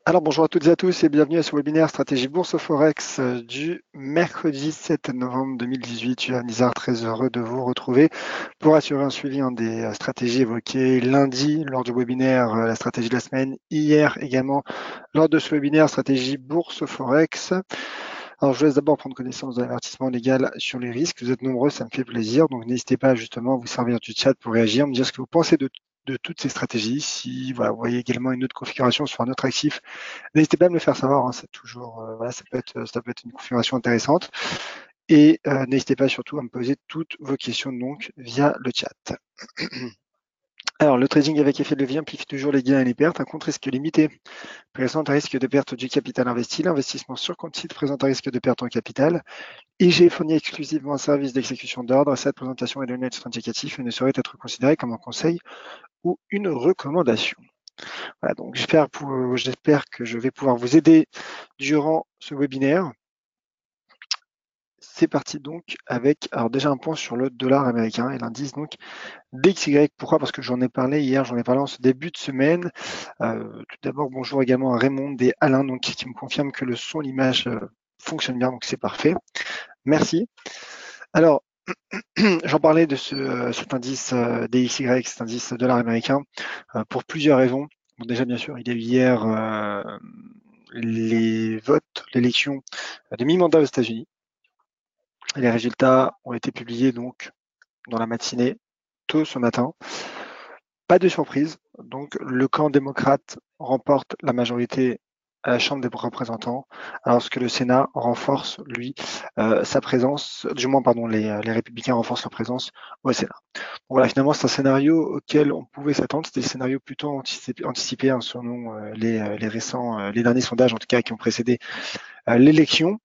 Alors bonjour à toutes et à tous et bienvenue à ce webinaire Stratégie Bourse Forex du mercredi 7 novembre 2018. Je suis Anizar, très heureux de vous retrouver pour assurer un suivi des stratégies évoquées lundi lors du webinaire la stratégie de la semaine, hier également lors de ce webinaire Stratégie Bourse Forex. Alors je vous laisse d'abord prendre connaissance de l'avertissement légal sur les risques. Vous êtes nombreux, ça me fait plaisir, donc n'hésitez pas justement à vous servir du chat pour réagir, me dire ce que vous pensez de toutes ces stratégies. Si voilà, vous voyez également une autre configuration sur un autre actif, n'hésitez pas à me le faire savoir, hein, c'est toujours, voilà, ça peut être une configuration intéressante. Et n'hésitez pas surtout à me poser toutes vos questions donc via le chat. Alors, le trading avec effet de levier amplifie toujours les gains et les pertes. Un compte risque limité présente un risque de perte du capital investi. L'investissement sur compte titre présente un risque de perte en capital. IG fournit exclusivement un service d'exécution d'ordre. Cette présentation est donnée à titre indicatif et ne saurait être considérée comme un conseil ou une recommandation. Voilà, donc j'espère que je vais pouvoir vous aider durant ce webinaire. C'est parti donc avec, alors déjà un point sur le dollar américain et l'indice donc DXY. Pourquoi? Parce que j'en ai parlé hier, j'en ai parlé en ce début de semaine. Tout d'abord, bonjour également à Raymond et Alain donc, qui me confirment que le son, l'image fonctionne bien, donc c'est parfait. Merci. Alors, j'en parlais de cet indice DXY, cet indice dollar américain, pour plusieurs raisons. Bon, déjà, bien sûr, il y a eu hier les votes, l'élection de mi-mandat aux États-Unis. Les résultats ont été publiés donc dans la matinée, tôt ce matin. Pas de surprise, donc le camp démocrate remporte la majorité à la Chambre des représentants, alors que le Sénat renforce, lui, sa présence, du moins, pardon, les républicains renforcent leur présence au Sénat. Donc voilà, finalement, c'est un scénario auquel on pouvait s'attendre. C'était le scénario plutôt anticipé hein, selon les derniers sondages, en tout cas, qui ont précédé l'élection.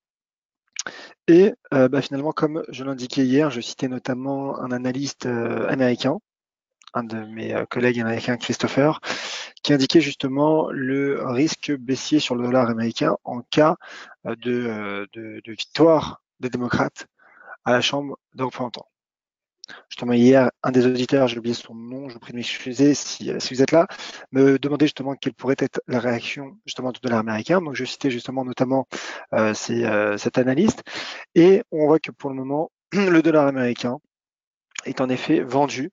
Et finalement, comme je l'indiquais hier, je citais notamment un analyste américain, un de mes collègues américains, Christopher, qui indiquait justement le risque baissier sur le dollar américain en cas de victoire des démocrates à la Chambre des représentants. Justement, hier, un des auditeurs, j'ai oublié son nom, je vous prie de m'excuser si vous êtes là, me demandait justement quelle pourrait être la réaction justement du dollar américain. Donc, je citais justement notamment cet analyste. Et on voit que pour le moment, le dollar américain est en effet vendu.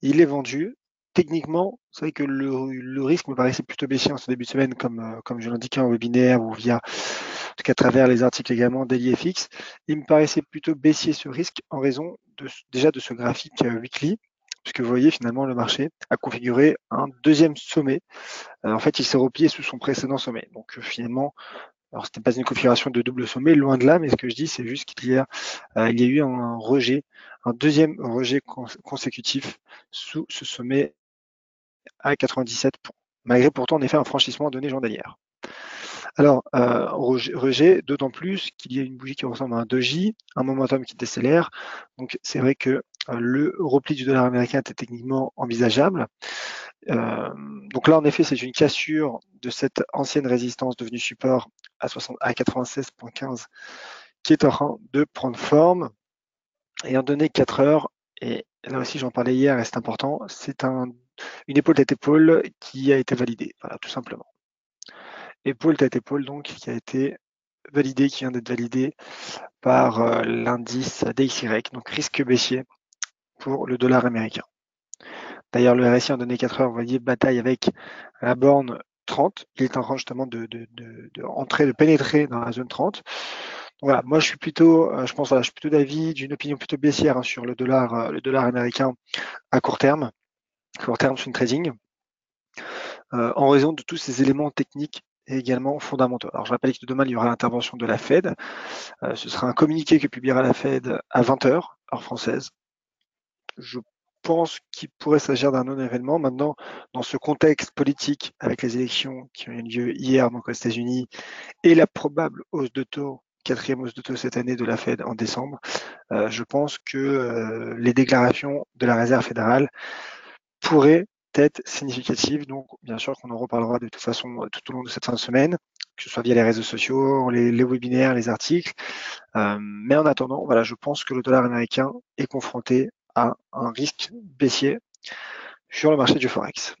Il est vendu. Techniquement, c'est vrai que le risque me paraissait plutôt baissier en ce début de semaine, comme je l'indiquais en webinaire ou via, en tout cas à travers les articles également d'EliFX. Il me paraissait plutôt baissier ce risque en raison déjà de ce graphique weekly, puisque vous voyez finalement le marché a configuré un deuxième sommet. En fait, il s'est replié sous son précédent sommet. Donc finalement, alors c'était pas une configuration de double sommet, loin de là, mais ce que je dis, c'est juste qu'il y a eu un rejet, un deuxième rejet consécutif sous ce sommet à 97 points, malgré pourtant en effet un franchissement donné journalière. Alors, rejet, d'autant plus qu'il y a une bougie qui ressemble à un doji, un momentum qui décélère. Donc, c'est vrai que le repli du dollar américain était techniquement envisageable. Donc là, en effet, c'est une cassure de cette ancienne résistance devenue support à 96,15 qui est en train de prendre forme. Et en données 4 heures, et là aussi j'en parlais hier et c'est important, c'est une épaule tête épaule qui a été validée, voilà, tout simplement. Épaule tête épaule donc qui a été validée, qui vient d'être validée par l'indice DXY, donc risque baissier pour le dollar américain. D'ailleurs, le RSI en données 4 heures, vous voyez, bataille avec la borne 30. Il est en train justement de pénétrer dans la zone 30. Donc voilà, moi je suis plutôt, je pense, voilà, je suis plutôt d'avis d'une opinion plutôt baissière hein, sur le dollar américain à court terme swing trading, en raison de tous ces éléments techniques et également fondamentaux. Alors je rappelle que demain il y aura l'intervention de la Fed. Ce sera un communiqué que publiera la Fed à 20h, heure française. Je pense qu'il pourrait s'agir d'un non-événement. Maintenant, dans ce contexte politique, avec les élections qui ont eu lieu hier donc aux États-Unis et la probable hausse de taux, quatrième hausse de taux cette année de la Fed en décembre, je pense que les déclarations de la Réserve fédérale pourraient être significatives. Donc, bien sûr qu'on en reparlera de toute façon tout au long de cette fin de semaine, que ce soit via les réseaux sociaux, les webinaires, les articles. Mais en attendant, voilà, je pense que le dollar américain est confronté à un risque baissier sur le marché du Forex.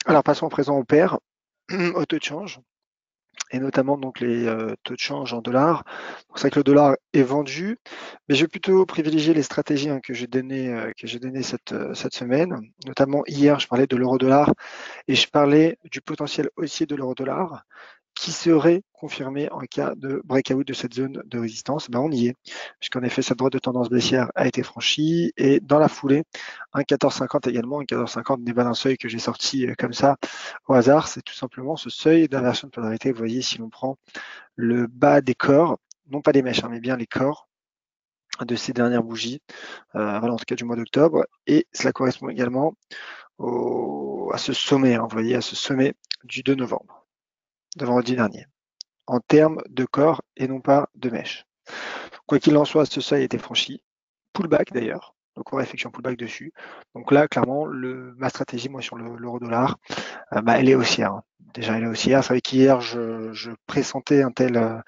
Alors, passons à présent aux paires. au taux de change, et notamment donc les taux de change en dollars. C'est vrai que le dollar est vendu, mais je vais plutôt privilégier les stratégies que j'ai données cette semaine. Notamment hier, je parlais de l'euro-dollar et je parlais du potentiel haussier de l'euro-dollar qui serait confirmé en cas de breakout de cette zone de résistance. On y est, puisqu'en effet, cette droite de tendance baissière a été franchie et dans la foulée, un 14,50 également. Un 14,50 n'est pas un seuil que j'ai sorti comme ça au hasard, c'est tout simplement ce seuil d'inversion de polarité. Vous voyez, si l'on prend le bas des corps, non pas des mèches, mais bien les corps de ces dernières bougies, voilà, en tout cas du mois d'octobre, et cela correspond également à ce sommet, vous voyez, à ce sommet du 2 novembre, de vendredi dernier, en termes de corps et non pas de mèche. Quoi qu'il en soit, ce seuil a été franchi, pullback d'ailleurs, donc on va effectuer un pullback dessus. Donc là, clairement, ma stratégie, moi, sur l'euro-dollar, elle est haussière. Déjà, elle est haussière. C'est vrai qu'hier, je pressentais un tel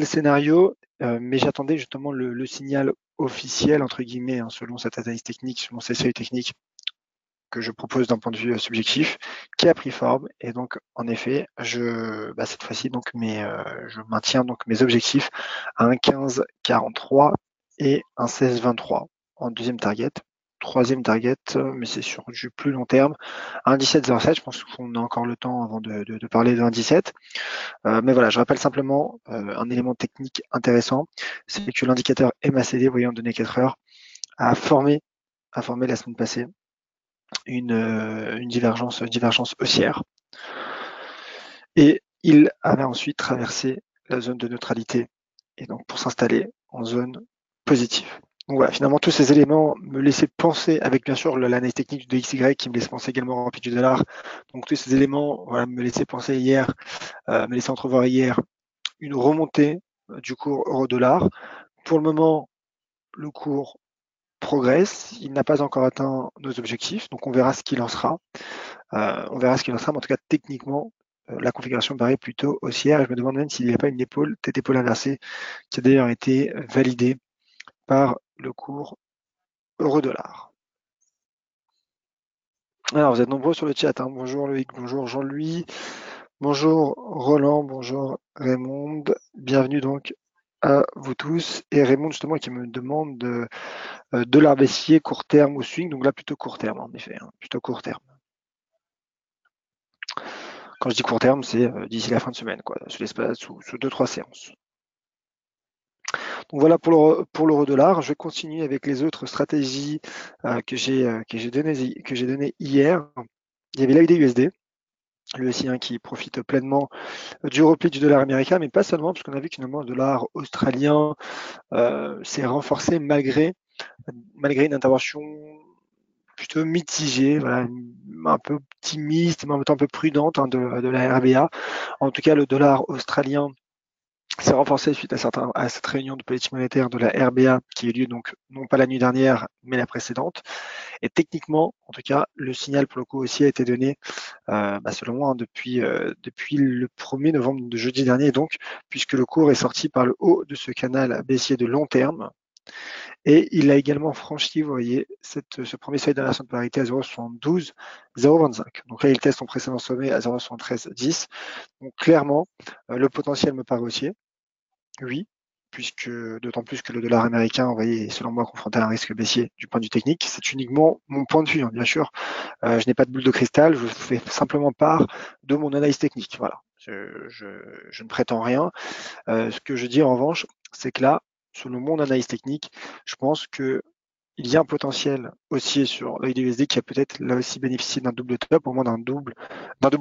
scénario, mais j'attendais justement le signal officiel, entre guillemets, selon cette analyse technique, selon ces seuils techniques que je propose d'un point de vue subjectif, qui a pris forme. Et donc, en effet, cette fois-ci, donc, je maintiens donc mes objectifs à un 15,43 et un 16,23 en deuxième target. Troisième target, mais c'est sur du plus long terme, un 17,07. Je pense qu'on a encore le temps avant de parler d'un 17. Mais voilà, je rappelle simplement un élément technique intéressant, c'est que l'indicateur MACD, vous voyez, en données 4 heures, a formé la semaine passée une divergence haussière. Et il avait ensuite traversé la zone de neutralité, et donc pour s'installer en zone positive. Donc voilà, finalement, tous ces éléments me laissaient penser, avec bien sûr l'analyse technique du DXY qui me laisse penser également au rapide du dollar. Donc tous ces éléments me laissaient penser hier, me laissaient entrevoir hier une remontée du cours euro-dollar. Pour le moment, le cours progresse, il n'a pas encore atteint nos objectifs, donc on verra ce qu'il en sera. Mais en tout cas, techniquement, la configuration paraît plutôt haussière et je me demande même s'il n'y a pas une tête d'épaule inversée, qui a d'ailleurs été validée par le cours euro-dollar. Alors, vous êtes nombreux sur le chat. Bonjour Loïc, bonjour Jean-Louis, bonjour Roland, bonjour Raymond. Bienvenue donc à vous tous. Et Raymond, justement, qui me demande de l'art baissier court terme ou swing. Donc là, plutôt court terme, en effet. Plutôt court terme. Quand je dis court terme, c'est d'ici la fin de semaine, sous l'espace, sous 2-3 séances. Donc voilà pour l'euro-dollar. Je vais continuer avec les autres stratégies que j'ai données hier. Il y avait l'AUD-USD, lui aussi qui profite pleinement du repli du dollar américain, mais pas seulement, parce qu'on a vu que finalement le dollar australien s'est renforcé malgré une intervention plutôt mitigée, voilà, un peu optimiste, mais en même temps un peu prudente de la RBA. En tout cas, le dollar australien s'est renforcé suite à cette réunion de politique monétaire de la RBA qui a eu lieu donc non pas la nuit dernière, mais la précédente. Et techniquement, en tout cas, le signal pour le coup aussi a été donné, selon moi, depuis le 1er novembre de jeudi dernier, donc, puisque le cours est sorti par le haut de ce canal baissier de long terme. Et il a également franchi, vous voyez, ce premier seuil d'inversion de polarité à 0,72, 0,25. Donc là, il teste son précédent sommet à 0,7310. Donc clairement, le potentiel me paraît haussier. Oui, puisque d'autant plus que le dollar américain, vous voyez, est selon moi confronté à un risque baissier du point de vue technique. C'est uniquement mon point de vue, bien sûr. Je n'ai pas de boule de cristal, je vous fais simplement part de mon analyse technique. Voilà, je ne prétends rien. Ce que je dis en revanche, c'est que là, selon mon analyse technique, je pense que il y a un potentiel haussier sur l'USD qui a peut-être là aussi bénéficié d'un double top, au moins d'un double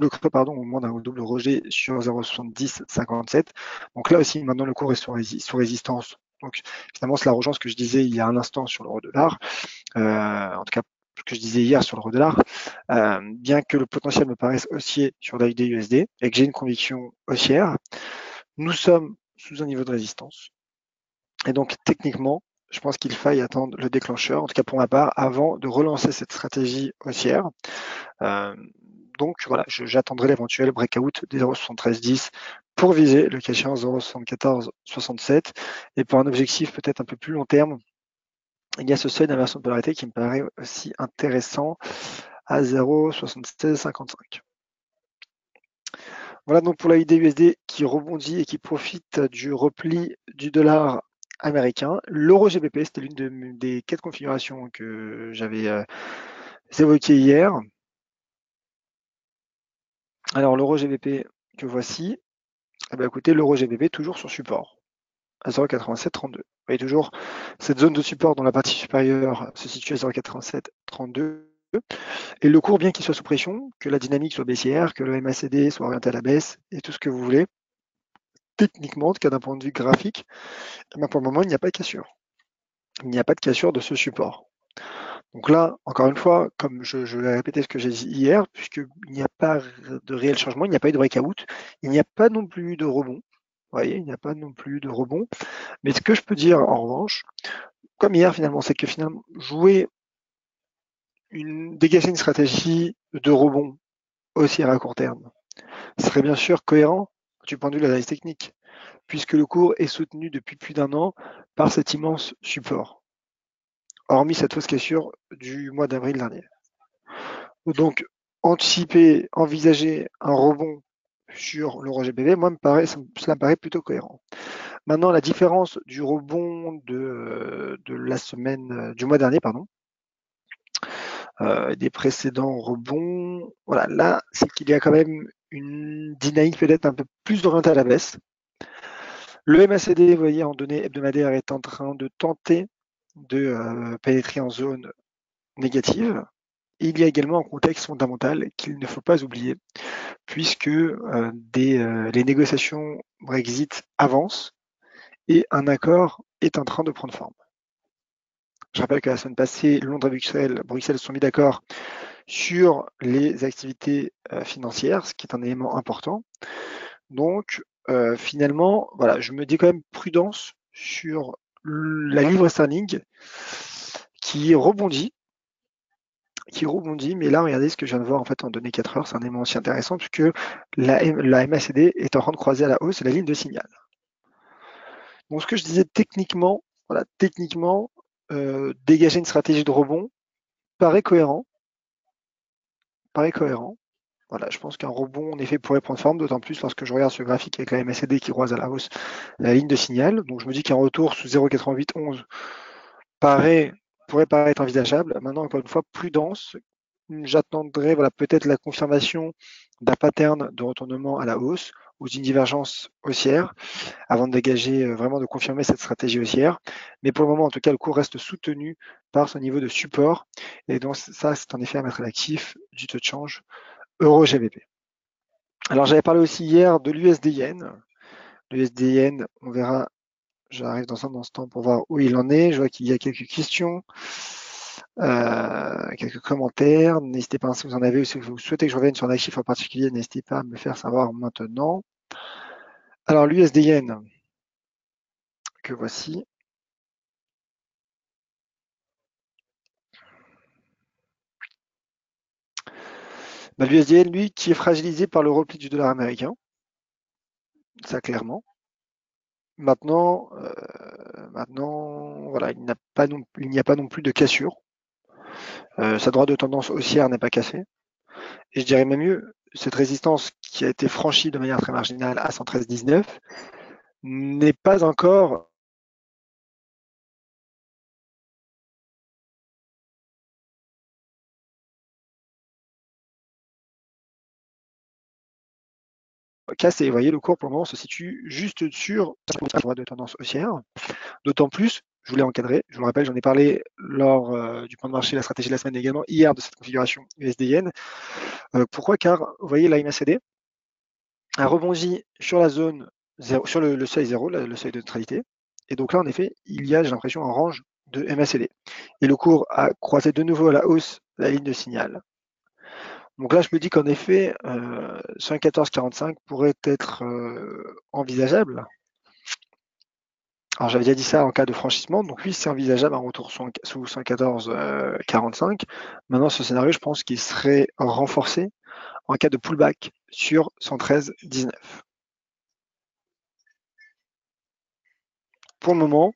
creux, au moins d'un double rejet sur 0,7057. Donc là aussi, maintenant le cours est sous résistance. Donc finalement, cela rejoint ce que je disais il y a un instant sur l'euro dollar, en tout cas ce que je disais hier sur l'euro dollar, bien que le potentiel me paraisse haussier sur l'USD et que j'ai une conviction haussière, nous sommes sous un niveau de résistance. Et donc techniquement, je pense qu'il faille attendre le déclencheur, en tout cas pour ma part, avant de relancer cette stratégie haussière. Donc voilà, j'attendrai l'éventuel breakout des 0,7310 pour viser le cas échéant 0,7467. Et pour un objectif peut-être un peu plus long terme, il y a ce seuil d'inversion de polarité qui me paraît aussi intéressant à 0,7655. Voilà donc pour la USD qui rebondit et qui profite du repli du dollar américain. L'euro GBP, c'était des 4 configurations que j'avais évoquées hier. Alors l'euro GBP que voici, eh ben, écoutez, l'euro GBP toujours sur support à 0,8732. Vous voyez toujours cette zone de support dont la partie supérieure se situe à 0,8732. Et le cours, bien qu'il soit sous pression, que la dynamique soit baissière, que le MACD soit orienté à la baisse et tout ce que vous voulez, techniquement, en tout cas d'un point de vue graphique, eh ben, pour le moment, il n'y a pas de cassure. Il n'y a pas de cassure de ce support. Donc là, encore une fois, comme je vais répéter ce que j'ai dit hier, puisqu'il n'y a pas de réel changement, il n'y a pas eu de breakout, il n'y a pas non plus de rebond. Vous voyez, il n'y a pas non plus de rebond. Mais ce que je peux dire en revanche, comme hier finalement, c'est que finalement, dégager une stratégie de rebond haussière à court terme serait bien sûr cohérent du point de vue de l'analyse technique, puisque le cours est soutenu depuis plus d'un an par cet immense support, hormis cette fausse cassure du mois d'avril dernier. Donc, anticiper, envisager un rebond sur l'euro GBP, moi, cela me paraît plutôt cohérent. Maintenant, la différence du rebond de la semaine, du mois dernier, pardon, des précédents rebonds, voilà, là, c'est qu'il y a quand même une dynamique peut-être un peu plus orientée à la baisse. Le MACD, vous voyez, en données hebdomadaires, est en train de tenter de pénétrer en zone négative. Il y a également un contexte fondamental qu'il ne faut pas oublier, puisque les négociations Brexit avancent et un accord est en train de prendre forme. Je rappelle que la semaine passée, Londres et Bruxelles se sont mis d'accord sur les activités financières, ce qui est un élément important. Donc, finalement, voilà, je me dis quand même prudence sur la livre sterling qui rebondit, mais là, regardez ce que je viens de voir en fait en données 4 heures, c'est un élément aussi intéressant puisque la MACD est en train de croiser à la hausse la ligne de signal. Donc, ce que je disais techniquement, voilà, dégager une stratégie de rebond paraît cohérent. Voilà, je pense qu'un rebond, en effet, pourrait prendre forme, d'autant plus lorsque je regarde ce graphique avec la MACD qui croise à la hausse la ligne de signal. Donc, je me dis qu'un retour sous 0,8811 pourrait paraître envisageable. Maintenant, encore une fois, prudence. J'attendrai voilà, peut-être la confirmation d'un pattern de retournement à la hausse ou d'une divergence haussière avant de dégager, vraiment de confirmer cette stratégie haussière. Mais pour le moment, en tout cas, le cours reste soutenu par ce niveau de support. Et donc, ça, c'est en effet à mettre à l'actif du taux de change euro-GBP. Alors, j'avais parlé aussi hier de l'USD-Yen. L'USD-Yen, on verra, j'arrive dans un instant pour voir où il en est. Je vois qu'il y a quelques questions, quelques commentaires. N'hésitez pas, si vous en avez ou si vous souhaitez que je revienne sur un chiffre en particulier, n'hésitez pas à me le faire savoir maintenant. Alors, l'USD-Yen, que voici. Bah, L'USD-Yen, lui, qui est fragilisé par le repli du dollar américain, ça clairement. Maintenant, voilà, il n'y a pas non plus de cassure. Sa droite de tendance haussière n'est pas cassée. Et je dirais même mieux, cette résistance qui a été franchie de manière très marginale à 113,19 n'est pas encore cassée. Vous voyez, le cours pour le moment se situe juste sur la droite de tendance haussière. D'autant plus, je voulais encadrer, je vous le rappelle, j'en ai parlé lors du point de marché, la stratégie de la semaine également, hier de cette configuration USD-Yen. Pourquoi? Car vous voyez, la MACD a rebondi sur la zone 0, sur le seuil 0, le seuil de neutralité. Et donc là, en effet, il y a, j'ai l'impression, un range de MACD. Et le cours a croisé de nouveau à la hausse la ligne de signal. Donc là, je me dis qu'en effet, 114,45 pourrait être envisageable. Alors j'avais déjà dit ça en cas de franchissement, donc oui, c'est envisageable un retour sous 114,45. Maintenant, ce scénario, je pense qu'il serait renforcé en cas de pullback sur 113,19. Pour le moment,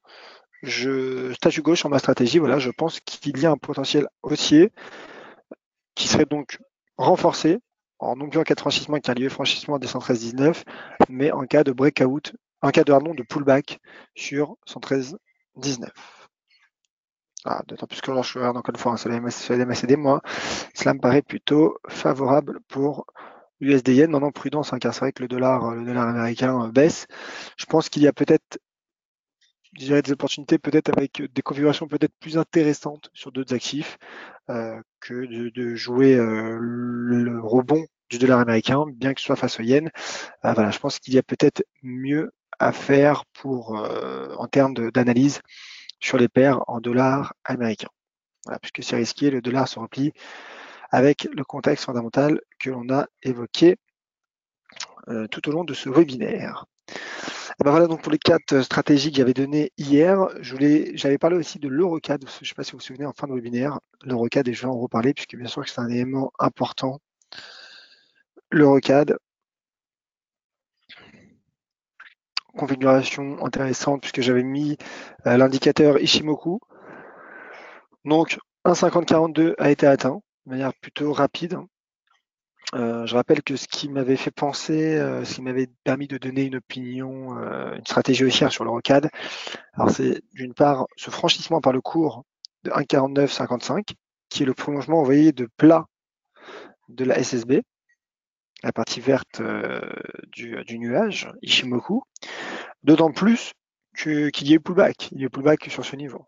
statut gauche sur ma stratégie, voilà, je pense qu'il y a un potentiel haussier qui serait donc renforcé non plus en cas de franchissement car lieu franchissement à 213,19, mais en cas de breakout, en cas de pullback sur 113,19. Ah, d'autant plus que je regarde encore une fois sur les MACD, moi, cela me paraît plutôt favorable pour l'USD Yen. Maintenant, prudence, car c'est vrai que le dollar américain baisse. Je pense qu'il y a peut-être, je dirais, des opportunités peut-être avec des configurations peut-être plus intéressantes sur d'autres actifs que de jouer le rebond du dollar américain, bien que ce soit face au yen. Voilà, je pense qu'il y a peut-être mieux à faire en termes d'analyse sur les paires en dollars américains. Voilà, puisque c'est risqué, le dollar se replie avec le contexte fondamental que l'on a évoqué tout au long de ce webinaire. Et ben voilà donc pour les 4 stratégies que j'avais données hier. J'avais parlé aussi de l'Eurocad, je ne sais pas si vous vous souvenez en fin de webinaire, l'Eurocad, et je vais en reparler puisque bien sûr que c'est un élément important. L'Eurocad, configuration intéressante puisque j'avais mis l'indicateur Ishimoku. Donc 1,5042 a été atteint de manière plutôt rapide. Je rappelle que ce qui m'avait fait penser, ce qui m'avait permis de donner une opinion, une stratégie haussière sur l'Eurocad, alors c'est d'une part ce franchissement par le cours de 1,4955, qui est le prolongement, vous voyez, de plat de la SSB, la partie verte du nuage, Ishimoku, d'autant plus qu'il y a eu pullback, il y a eu pullback sur ce niveau.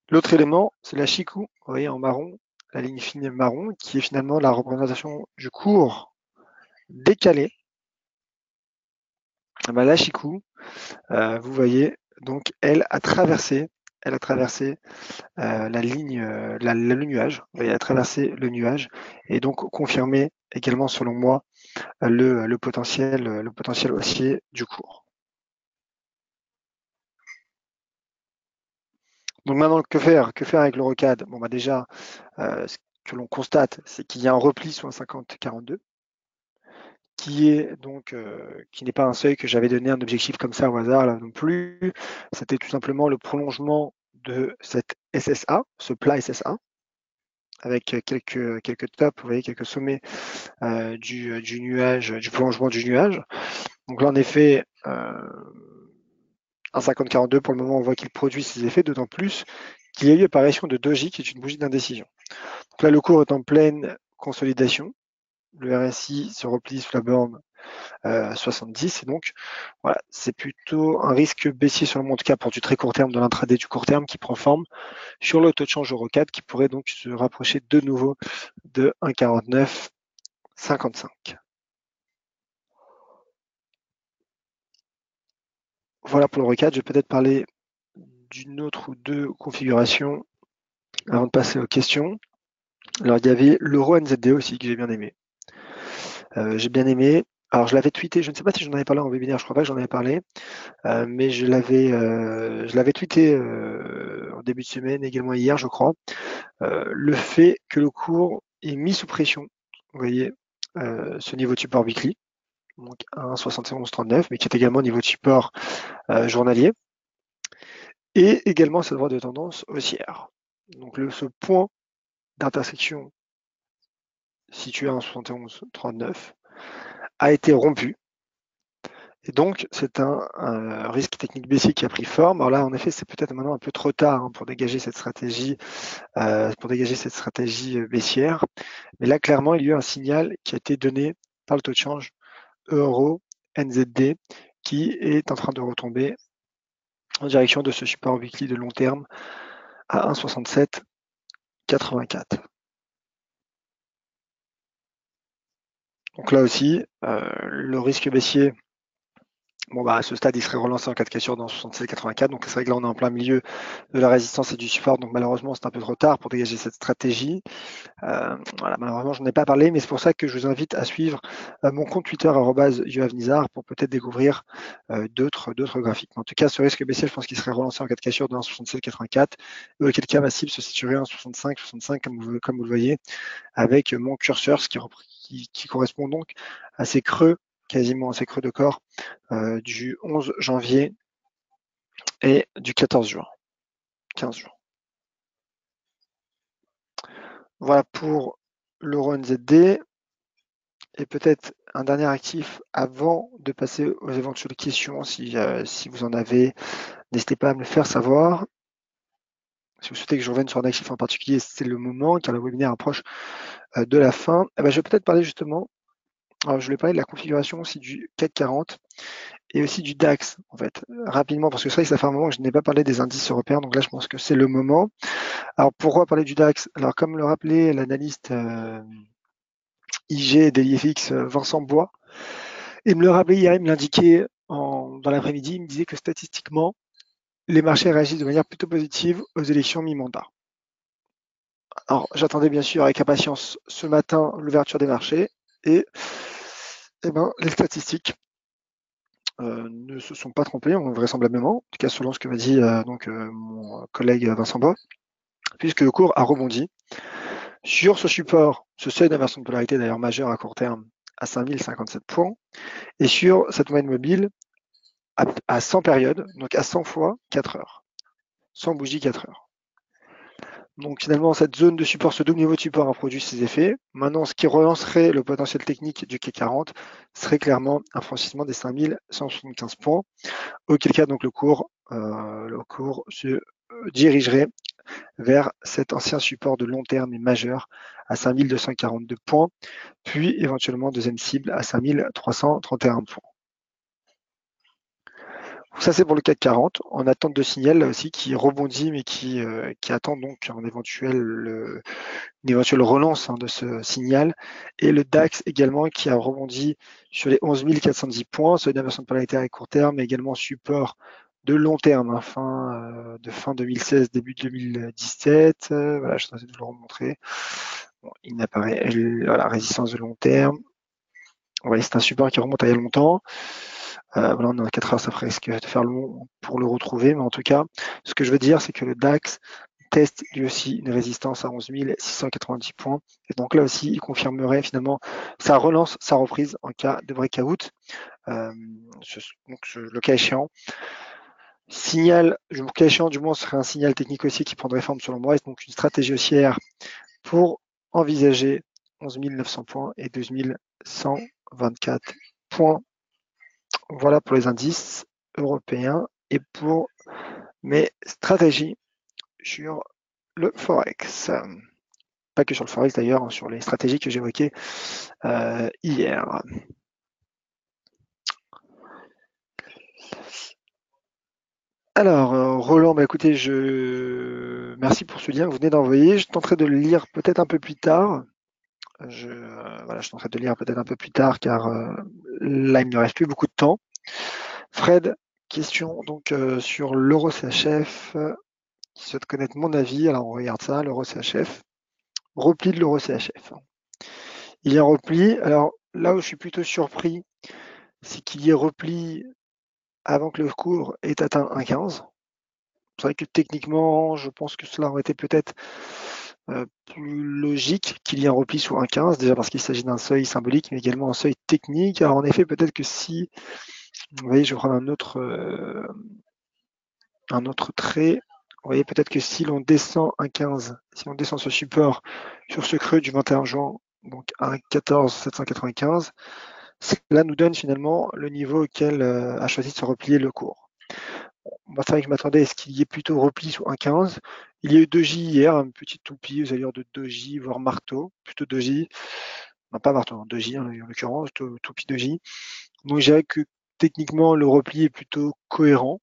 L'autre élément, c'est la Chikou, vous voyez en marron, la ligne fine marron, qui est finalement la représentation du cours décalé. La Chikou, vous voyez, donc elle a traversé la ligne, le nuage. Vous voyez, elle a traversé le nuage et donc confirmé également, selon moi, le potentiel haussier du cours. Donc maintenant, que faire avec l'Eurocad? Bon, déjà, ce que l'on constate, c'est qu'il y a un repli sur un 50-42, qui n'est pas un seuil que j'avais donné un objectif comme ça au hasard là non plus. C'était tout simplement le prolongement de cette SSA, ce plat SSA, avec quelques tops, vous voyez, quelques sommets du nuage, du prolongement du nuage. Donc là, en effet, un 50-42, pour le moment, on voit qu'il produit ses effets, d'autant plus qu'il y a eu apparition de Doji, qui est une bougie d'indécision. Donc là, le cours est en pleine consolidation. Le RSI se replie sous la borne 70, et donc voilà, c'est plutôt un risque baissier sur le moment, en tout cas pour du très court terme, de l'intraday du court terme, qui prend forme sur le taux de change Eurocad, qui pourrait donc se rapprocher de nouveau de 1,4955. Voilà pour l'Eurocad. Je vais peut-être parler d'une autre ou deux configurations avant de passer aux questions. Alors il y avait l'Euro NZD aussi que j'ai bien aimé. Alors je l'avais tweeté, je ne sais pas si j'en avais parlé en webinaire, je crois pas que j'en avais parlé, mais je l'avais tweeté en début de semaine, également hier, je crois. Le fait que le cours est mis sous pression, vous voyez, ce niveau de support weekly, donc 1,7139, mais qui est également niveau de support journalier, et également cette voie de tendance haussière. Donc ce point d'intersection situé à 1,7139 a été rompu. Et donc, c'est un risque technique baissier qui a pris forme. Alors là, en effet, c'est peut-être maintenant un peu trop tard pour dégager cette stratégie, baissière. Mais là, clairement, il y a eu un signal qui a été donné par le taux de change euro NZD qui est en train de retomber en direction de ce support weekly de long terme à 1,6784. Donc là aussi, le risque baissier, à ce stade, il serait relancé en cas de cassure dans 67,84. Donc c'est vrai que là, on est en plein milieu de la résistance et du support. Donc malheureusement, c'est un peu trop tard pour dégager cette stratégie. Malheureusement, je n'en ai pas parlé, mais c'est pour ça que je vous invite à suivre mon compte Twitter @yoavnizar pour peut-être découvrir d'autres graphiques. En tout cas, ce risque baissier, je pense qu'il serait relancé en cas de cassure dans 67,84. Auquel cas, ma cible se situerait en 65 comme vous le voyez, avec mon curseur, ce qui correspond donc à ces creux, quasiment à ces creux de corps du 11 janvier et du 14 juin, 15 juin. Voilà pour l'euro NZD. Et peut-être un dernier actif avant de passer aux éventuelles questions, si vous en avez, n'hésitez pas à me le faire savoir. Si vous souhaitez que je revienne sur un actif en particulier, c'est le moment, car le webinaire approche de la fin. Eh ben, je vais peut-être parler justement, alors je voulais parler de la configuration aussi du CAC 40 et aussi du DAX, en fait, rapidement, parce que c'est vrai que ça fait un moment que je n'ai pas parlé des indices européens, donc là, je pense que c'est le moment. Alors, pourquoi parler du DAX? Alors, comme le rappelait l'analyste IG et DailyFX Vincent Bois, il me le rappelait hier, il me l'indiquait dans l'après-midi, il me disait que statistiquement, les marchés réagissent de manière plutôt positive aux élections mi-mandat. Alors, j'attendais bien sûr avec impatience ce matin l'ouverture des marchés et, les statistiques ne se sont pas trompées, vraisemblablement, en tout cas selon ce que m'a dit mon collègue Vincent Bois, puisque le cours a rebondi sur ce support, ce seuil d'inversion de polarité d'ailleurs majeur à court terme à 5057 points, et sur cette moyenne mobile à 100 périodes, donc à 100 fois 4 heures, 100 bougies 4 heures. Donc finalement, cette zone de support, ce double niveau de support a produit ses effets. Maintenant, ce qui relancerait le potentiel technique du CAC 40 serait clairement un franchissement des 5175 points, auquel cas donc le cours se dirigerait vers cet ancien support de long terme et majeur à 5242 points, puis éventuellement deuxième cible à 5331 points. Ça, c'est pour le CAC 40, en attente de signal là aussi qui rebondit, mais qui attend donc une éventuelle relance de ce signal. Et le DAX également qui a rebondi sur les 11 410 points, sur une inversion de polarité à court terme, mais également support de long terme, fin 2016, début 2017. Voilà, je suis en train de vous le remontrer. Bon, il n'apparaît, voilà, résistance de long terme. Ouais, c'est un support qui remonte à il y a longtemps. Voilà, on est à 4 heures, ça ferait risque de faire long pour le retrouver, mais en tout cas, ce que je veux dire, c'est que le DAX teste lui aussi une résistance à 11 690 points. Et donc là aussi, il confirmerait finalement sa relance, sa reprise en cas de breakout. Le cas échéant, le cas échéant du moins serait un signal technique aussi qui prendrait forme selon moi, et donc une stratégie haussière pour envisager 11 900 points et 12 124 points. Voilà pour les indices européens et pour mes stratégies sur le Forex. Pas que sur le Forex d'ailleurs, sur les stratégies que j'évoquais hier. Alors, Roland, écoutez, merci pour ce lien que vous venez d'envoyer. Je tenterai de le lire peut-être un peu plus tard. Je tenterai de le lire peut-être un peu plus tard car là, il ne me reste plus beaucoup de temps. Fred, question donc sur l'euro CHF, qui souhaite connaître mon avis. Alors, on regarde ça, l'euro CHF. Repli de l'euro CHF. Il y a un repli. Alors, là où je suis plutôt surpris, c'est qu'il y ait repli avant que le cours ait atteint 1,15. C'est vrai que techniquement, je pense que cela aurait été peut-être plus logique qu'il y ait un repli sous 1,15, déjà parce qu'il s'agit d'un seuil symbolique, mais également un seuil technique. Alors en effet, peut-être que si, vous voyez, je vais prendre un autre trait. Vous voyez, peut-être que si l'on descend 1,15, si on descend ce support sur ce creux du 21 juin, donc à 14 795, cela nous donne finalement le niveau auquel a choisi de se replier le cours. Moi, c'est vrai que je m'attendais à ce qu'il y ait plutôt repli sous 1,15. Il y a eu doji hier, une petite toupie aux allures de doji, voire marteau, plutôt doji. Non, pas marteau, doji en l'occurrence, toupie doji. Donc je dirais que techniquement, le repli est plutôt cohérent.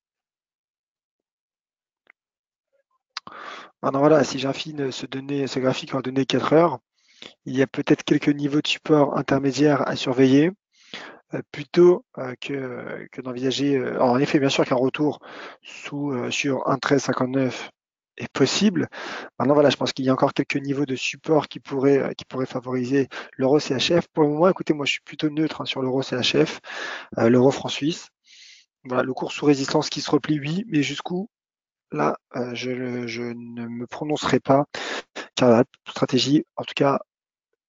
Maintenant voilà, si j'affine ce graphique en données 4 heures, il y a peut-être quelques niveaux de support intermédiaires à surveiller. Plutôt que d'envisager. En effet, bien sûr qu'un retour sur un 13,59 est possible. Maintenant, voilà, je pense qu'il y a encore quelques niveaux de support qui pourraient favoriser l'euro CHF. Pour le moment, écoutez, moi, je suis plutôt neutre sur l'euro CHF, l'euro franc suisse. Voilà, le cours sous résistance qui se replie, oui, mais jusqu'où? Là, je ne me prononcerai pas, car la stratégie, en tout cas,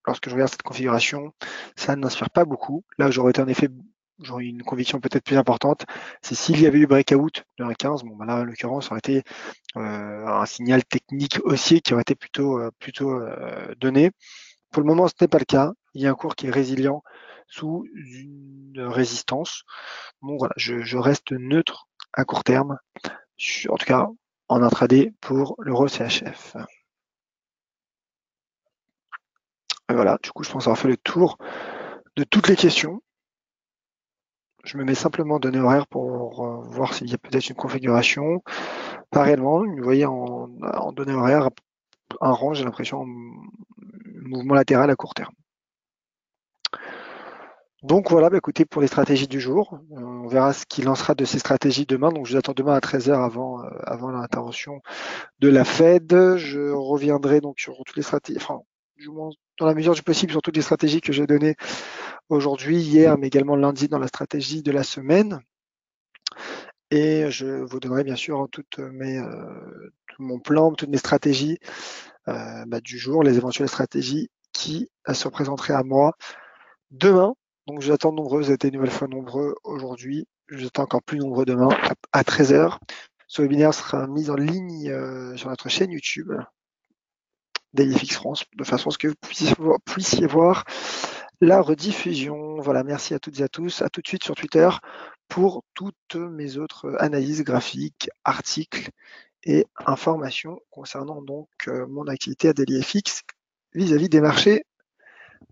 lorsque je regarde cette configuration, ça n'inspire pas beaucoup. Là, j'aurais une conviction peut-être plus importante, c'est s'il y avait eu breakout de 1,15, là, en l'occurrence, ça aurait été un signal technique haussier qui aurait été plutôt donné. Pour le moment, ce n'est pas le cas. Il y a un cours qui est résilient sous une résistance. Donc voilà, je reste neutre à court terme, en tout cas en intraday pour l'euro CHF. Et voilà, du coup, je pense avoir fait le tour de toutes les questions. Je me mets simplement données horaires pour voir s'il y a peut-être une configuration. Pas réellement, vous voyez en données horaires, un rang, j'ai l'impression, mouvement latéral à court terme. Donc voilà, bah écoutez, pour les stratégies du jour, on verra ce qu'il en sera de ces stratégies demain. Donc je vous attends demain à 13h avant l'intervention de la Fed. Je reviendrai donc sur toutes les stratégies, enfin, du moins dans la mesure du possible, sur toutes les stratégies que j'ai données aujourd'hui, hier, mais également lundi dans la stratégie de la semaine. Et je vous donnerai bien sûr tout mon plan, toutes mes stratégies du jour, les éventuelles stratégies qui se représenteraient à moi demain. Donc j'attends nombreux, vous êtes une nouvelle fois nombreux aujourd'hui. Je attends encore plus nombreux demain à 13h. Ce webinaire sera mis en ligne sur notre chaîne YouTube DailyFX France, de façon à ce que vous puissiez voir la rediffusion. Voilà, merci à toutes et à tous. À tout de suite sur Twitter pour toutes mes autres analyses graphiques, articles et informations concernant donc mon activité à DailyFX vis-à-vis des marchés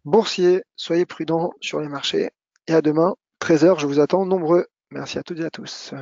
boursiers. Soyez prudents sur les marchés et à demain, 13h, je vous attends nombreux. Merci à toutes et à tous.